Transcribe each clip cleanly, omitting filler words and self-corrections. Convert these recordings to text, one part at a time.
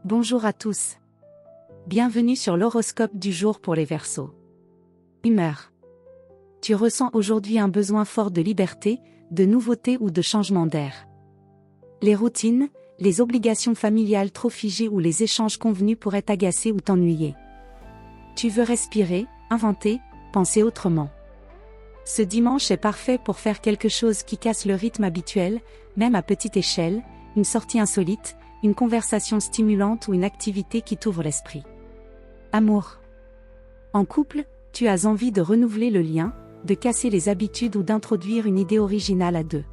Bonjour à tous. Bienvenue sur l'horoscope du jour pour les Verseaux. Humeur. Tu ressens aujourd'hui un besoin fort de liberté, de nouveauté ou de changement d'air. Les routines, les obligations familiales trop figées ou les échanges convenus pourraient t'agacer ou t'ennuyer. Tu veux respirer, inventer, penser autrement. Ce dimanche est parfait pour faire quelque chose qui casse le rythme habituel, même à petite échelle, une sortie insolite, une conversation stimulante ou une activité qui t'ouvre l'esprit. Amour. En couple, tu as envie de renouveler le lien, de casser les habitudes ou d'introduire une idée originale à deux.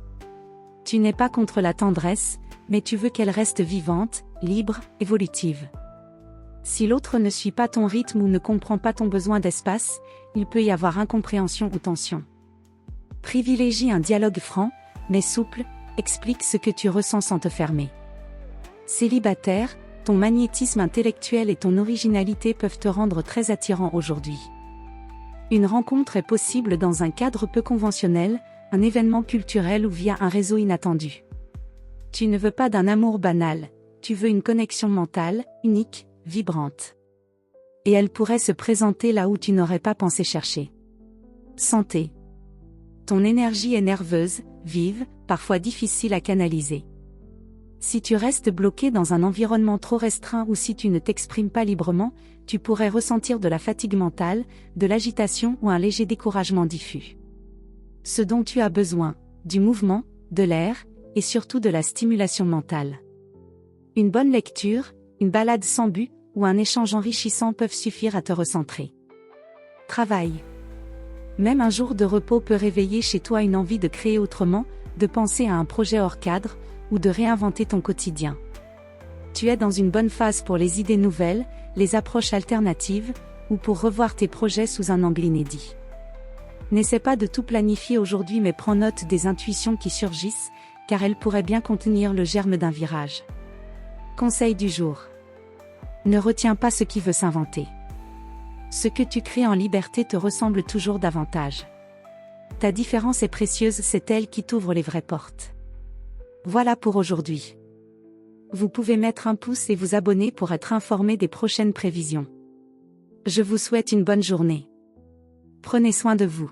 Tu n'es pas contre la tendresse, mais tu veux qu'elle reste vivante, libre, évolutive. Si l'autre ne suit pas ton rythme ou ne comprend pas ton besoin d'espace, il peut y avoir incompréhension ou tension. Privilégie un dialogue franc, mais souple, explique ce que tu ressens sans te fermer. Célibataire, ton magnétisme intellectuel et ton originalité peuvent te rendre très attirant aujourd'hui. Une rencontre est possible dans un cadre peu conventionnel, un événement culturel ou via un réseau inattendu. Tu ne veux pas d'un amour banal, tu veux une connexion mentale, unique, vibrante. Et elle pourrait se présenter là où tu n'aurais pas pensé chercher. Santé. Ton énergie est nerveuse, vive, parfois difficile à canaliser. Si tu restes bloqué dans un environnement trop restreint ou si tu ne t'exprimes pas librement, tu pourrais ressentir de la fatigue mentale, de l'agitation ou un léger découragement diffus. Ce dont tu as besoin, du mouvement, de l'air, et surtout de la stimulation mentale. Une bonne lecture, une balade sans but, ou un échange enrichissant peuvent suffire à te recentrer. Travail. Même un jour de repos peut réveiller chez toi une envie de créer autrement, de penser à un projet hors cadre, ou de réinventer ton quotidien. Tu es dans une bonne phase pour les idées nouvelles, les approches alternatives, ou pour revoir tes projets sous un angle inédit. N'essaie pas de tout planifier aujourd'hui mais prends note des intuitions qui surgissent, car elles pourraient bien contenir le germe d'un virage. Conseil du jour. Ne retiens pas ce qui veut s'inventer. Ce que tu crées en liberté te ressemble toujours davantage. Ta différence est précieuse, c'est elle qui t'ouvre les vraies portes. Voilà pour aujourd'hui. Vous pouvez mettre un pouce et vous abonner pour être informé des prochaines prévisions. Je vous souhaite une bonne journée. Prenez soin de vous.